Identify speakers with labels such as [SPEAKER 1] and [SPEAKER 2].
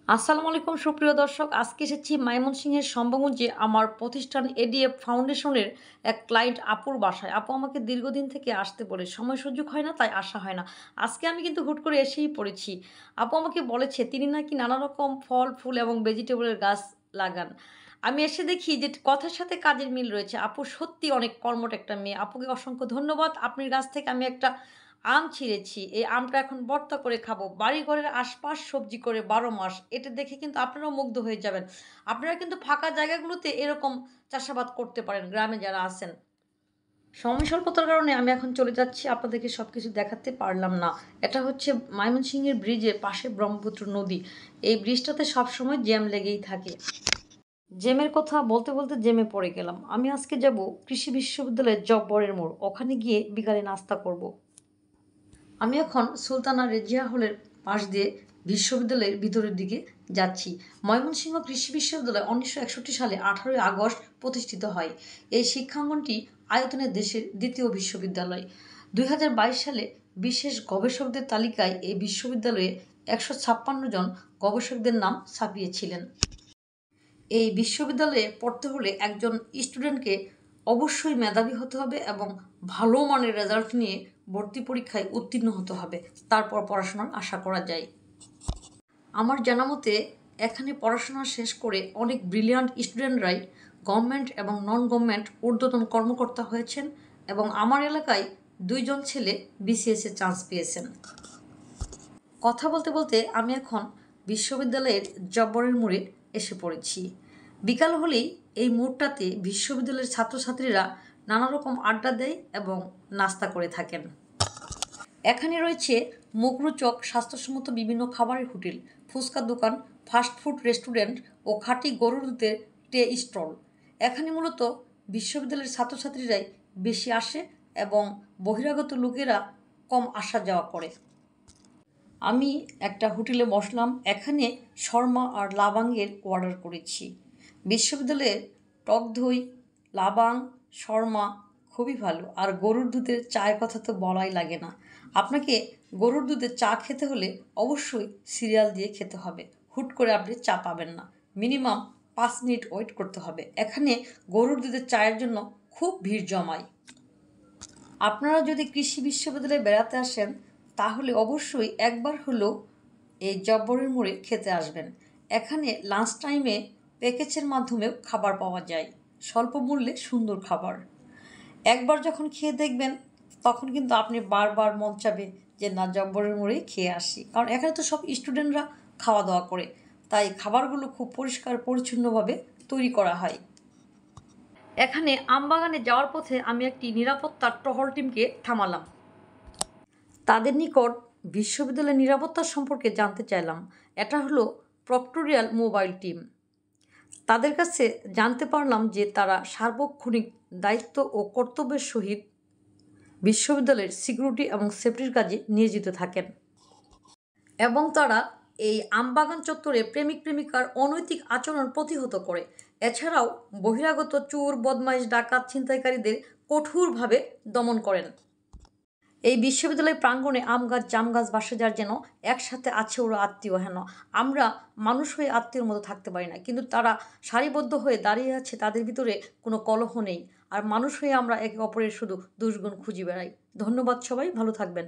[SPEAKER 1] আসসালামু আলাইকুম সুপ্রিয় দর্শক, আজকে এসেছি ময়মনসিংহের সম্ভবগঞ্জে আমার প্রতিষ্ঠান এডিএফ ফাউন্ডেশনের এক ক্লায়েন্ট আপুর বাসায়। আপু আমাকে দীর্ঘদিন থেকে আসতে বলে, সময় সুযোগ হয় না তাই আসা হয় না। আজকে আমি কিন্তু হুট করে এসেই পড়েছি। আপু আমাকে বলেছে তিনি নাকি নানা রকম ফল ফুল এবং ভেজিটেবলের গাছ লাগান। আমি এসে দেখি যে কথার সাথে কাজের মিল রয়েছে। আপু সত্যি অনেক কর্মঠ একটা মেয়ে। আপুকে অসংখ্য ধন্যবাদ। আপনার গাছ থেকে আমি একটা আম ছিঁড়েছি। এই আমটা এখন ভর্তা করে খাবো। বাড়িঘরের আশপাশ সবজি করে ১২ মাস। এটা দেখে কিন্তু আপনারাও মুগ্ধ হয়ে যাবেন। আপনারা কিন্তু ফাঁকা জায়গাগুলোতে এরকম চাষাবাদ করতে পারেন, গ্রামে যারা আছেন। সময় স্বল্পতার কারণে আমি এখন চলে যাচ্ছি। আপনাদেরকে সবকিছু দেখাতে পারলাম না। এটা হচ্ছে ময়মনসিংহের ব্রিজের পাশে ব্রহ্মপুত্র নদী। এই ব্রিজটাতে সবসময় জ্যাম লেগেই থাকে। জ্যামের কথা বলতে বলতে জ্যামে পড়ে গেলাম। আমি আজকে যাব কৃষি বিশ্ববিদ্যালয়ের জব্বরের মোড়। ওখানে গিয়ে বিকালে নাস্তা করব। আমি এখন সুলতানা রেজিয়া হলের পাশ দিয়ে বিশ্ববিদ্যালয়ের ভিতরের দিকে যাচ্ছি। ময়মনসিংহ কৃষি বিশ্ববিদ্যালয় ১৯৬১ সালে ১৮ই আগস্ট প্রতিষ্ঠিত হয়। এই শিক্ষাঙ্গনটি আয়তনে দেশের দ্বিতীয় বিশ্ববিদ্যালয়। ২০২২ সালে বিশেষ গবেষকদের তালিকায় এই বিশ্ববিদ্যালয়ে ১৫৬ জন গবেষকদের নাম ছাপিয়েছিলেন। এই বিশ্ববিদ্যালয়ে পড়তে হলে একজন স্টুডেন্টকে অবশ্যই মেধাবী হতে হবে এবং ভালো মানের রেজাল্ট নিয়ে ভর্তি পরীক্ষায় উত্তীর্ণ হতে হবে। তারপর পড়াশোনার আশা করা যায়। আমার জানা মতে এখানে পড়াশোনা শেষ করে অনেক ব্রিলিয়ান্ট স্টুডেন্টরাই গভর্নমেন্ট এবং নন গভর্নমেন্ট ঊর্ধ্বতন কর্মকর্তা হয়েছেন এবং আমার এলাকায় ২ জন ছেলে বিসিএসে চান্স পেয়েছেন। কথা বলতে বলতে আমি এখন বিশ্ববিদ্যালয়ের জব্বরের মোড়ে এসে পড়েছি। বিকাল হলেই এই মোড়টাতে বিশ্ববিদ্যালয়ের ছাত্রছাত্রীরা নানা রকম আড্ডা দেয় এবং নাস্তা করে থাকেন। এখানে রয়েছে মুখরোচক স্বাস্থ্যসম্মত বিভিন্ন খাবারের হোটেল, ফুচকার দোকান, ফাস্টফুড রেস্টুরেন্ট ও খাঁটি গরুর দুধের টে স্টল। এখানে মূলত বিশ্ববিদ্যালয়ের ছাত্রছাত্রীরাই বেশি আসে এবং বহিরাগত লোকেরা কম আসা যাওয়া করে। আমি একটা হোটেলে বসলাম। এখানে শর্মা আর লাবাঙের অর্ডার করেছি। বিশ্ববিদ্যালয়ের টক দই, লাবাং, শর্মা খুবই ভালো। আর গরুর দুধের চায়ের কথা তো বলাই লাগে না। আপনাকে গরুর দুধের চা খেতে হলে অবশ্যই সিরিয়াল দিয়ে খেতে হবে। হুট করে আপনি চা পাবেন না। মিনিমাম ৫ মিনিট ওয়েট করতে হবে। এখানে গরুর দুধের চায়ের জন্য খুব ভিড় জমায়। আপনারা যদি কৃষি বিশ্ববিদ্যালয়ে বেড়াতে আসেন তাহলে অবশ্যই একবার হলেও এই জব্বরের মোড়ে খেতে আসবেন। এখানে লাঞ্চ টাইমে প্যাকেজের মাধ্যমেও খাবার পাওয়া যায়, স্বল্প মূল্যে সুন্দর খাবার। একবার যখন খেয়ে দেখবেন তখন কিন্তু আপনি বারবার মন চাবে যে না, জব্বরের মোড়েই খেয়ে আসি। কারণ এখানে তো সব স্টুডেন্টরা খাওয়া দাওয়া করে, তাই খাবারগুলো খুব পরিষ্কার পরিচ্ছন্নভাবে তৈরি করা হয়। এখানে আমবাগানে যাওয়ার পথে আমি একটি নিরাপত্তার টহল টিমকে থামালাম। তাদের নিকট বিশ্ববিদ্যালয়ের নিরাপত্তা সম্পর্কে জানতে চাইলাম। এটা হলো প্রক্টোরিয়াল মোবাইল টিম। তাদের কাছে জানতে পারলাম যে তারা সার্বক্ষণিক দায়িত্ব ও কর্তব্যের সহিত বিশ্ববিদ্যালয়ের সিকিউরিটি এবং সেফটির কাজে নিয়োজিত থাকেন এবং তারা এই আমবাগান চত্বরে প্রেমিক প্রেমিকার অনৈতিক আচরণ প্রতিহত করে। এছাড়াও বহিরাগত চোর, বদমাইশ, ডাকাত, ছিনতাইকারীদের কঠোরভাবে দমন করেন। এই বিশ্ববিদ্যালয় প্রাঙ্গণে আম গাছ, জাম গাছ, বাঁশঝাড় যেন একসাথে আছে ওরা আত্মীয় হেন। আমরা মানুষ হয়ে আত্মীয়র মতো থাকতে পারি না, কিন্তু তারা সারিবদ্ধ হয়ে দাঁড়িয়ে আছে, তাদের ভিতরে কোনো কলহ নেই। আর মানুষ হয়ে আমরা একে অপরের শুধু দুষ্গুণ খুঁজি বেড়াই। ধন্যবাদ সবাই, ভালো থাকবেন।